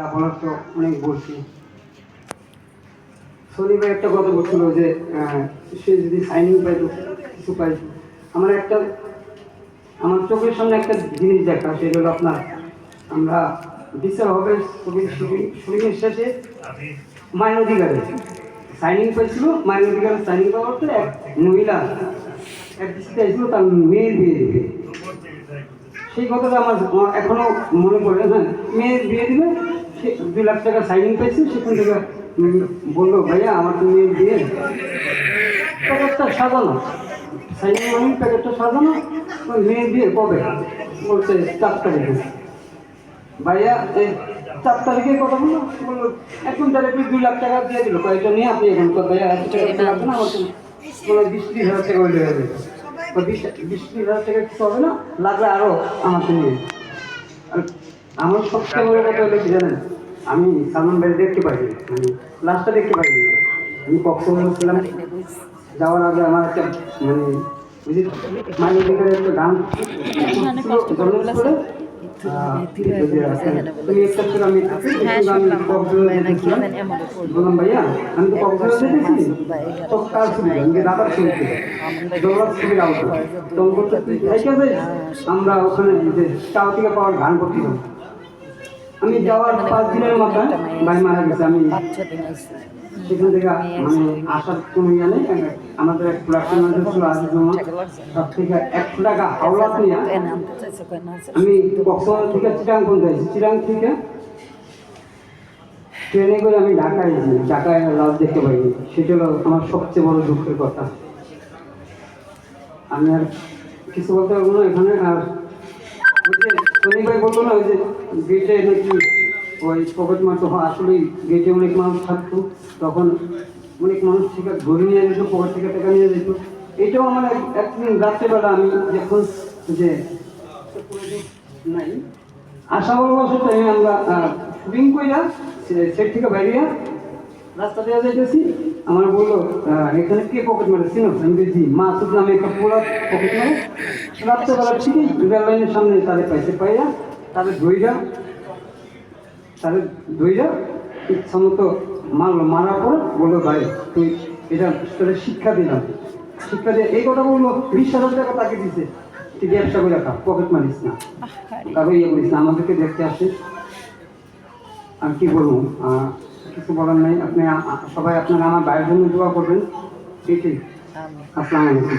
যা বলার তো অনেক বলছি। শনিবার একটা কথা বলছিল যে সে যদি সাইনিং পাইতো কিছু পাইতো। আমার চোখের সামনে একটা জিনিস দেখা, সেটা হলো আপনার আমরা বিচার হবে শুটিংয়ের শেষে মাইন অধিকারে সাইনিং পাইছিল। মাইন অধিকারে সাইনিং পাওয়ার পরে এক মহিলা এক দৃষ্টিতে আসছিল তার মেয়ের বিয়ে দিবে। সেই কথাটা আমার এখনো মনে পড়ে। হ্যাঁ, মেয়ের বিয়ে দিবে, সে 2 লাখ টাকা সাইনিং পেয়েছে। সেখান থেকে বললো, ভাইয়া আমার তো মেয়ের বিয়ে, প্যাকেটটা সাজানো, সাইনিং মানি প্যাকেটটা সাজানো, মেয়ের বিয়ে কবে? বলছে 4 তারিখে। ভাইয়া এই 4 তারিখে কথা বললো এখন তাহলে 2 লাখ টাকা দিয়ে দিল, কয়েকটা নিয়ে আপনি এখন ভাইয়া 1 টাকা লাগবে না, আমার কোনো 20-30 হাজার টাকা হয়ে যাবে। 20-30 হাজার টাকা কিছু হবে না, লাগবে আরো আমাকে নিয়ে। আর আমার সবচেয়ে বড় কথা হলো কি জানেন, আমি সালমান ভাই দেখতে পাইনি, মানে লাস্টটা দেখতে পাইনি। আমি কক্সবাজার ছিলাম, যাওয়ার আগে আমার একটা মানে মাইনের দিকে একটা গান করে বললাম, ভাইয়া আমি তো কক্সবাজার দেখেছি, তো কার ছবি দাদার ছবি ছবির আউট তখন করতে আমরা ওখানে যে চাও থেকে পাওয়ার গান করছিলাম। আমি যাওয়ার 5 দিনের মাথায় ভাই মারা গেছে। আমি সেখান থেকে মানে আসার কোনো ইয়ে নেই। আমাদের এক প্রোডাকশন ম্যানেজার ছিল আজিজুমা, তার থেকে 1 টাকা হাওলাত নিয়ে আমি কক্সবাজার থেকে চিটাং পর্যন্ত যাইছি। চিটাং থেকে ট্রেনে করে আমি ঢাকায় এসেছি। ঢাকায় লাশ দেখতে পাইনি, সেটা হলো আমার সবচেয়ে বড় দুঃখের কথা। আমি আর কিছু বলতে পারবো না এখানে। আর ওই যে সনি ভাই বললো না, ওই যে গেটে নাকি ওই পকেট মারতো, আসলেই গেটে অনেক মানুষ থাকতো, তখন অনেক মানুষ থেকে ধরে নিয়ে যেত, পকেট থেকে টাকা নিয়ে যেত। এটাও আমার একদিন রাত্রেবেলা আমি যখন যে নাই আশা বলবশত আমরা শুটিং কইরা সেট থেকে বাইরিয়া রাস্তা দেওয়া যাইতেছি, আমার বললো এখানে কে পকেট মারে চিনো? আমি বলছি মাসুদ নামে একটা পুরো পকেট মারে। রাত্রেবেলা ঠিকই রেল লাইনের সামনে তাদের পাইছে, পাইয়া তাদের ধইরা ইচ্ছা মতো মারলো। মারার পর বললো, ভাই তুই এটা তোদের শিক্ষা দিলাম, শিক্ষা দিয়ে এই কথা বললো। 20,000 টাকা তাকে দিছে, তুই ব্যবসা করে রাখা, পকেট মারিস না, কারো ইয়ে করিস না, আমাদেরকে দেখতে আসে। আর কি বলবো, কিছু বলার নাই। আপনি সবাই আপনারা আমার ভাইয়ের জন্য দোয়া করবেন। ঠিক আছে, আসসালামু আলাইকুম।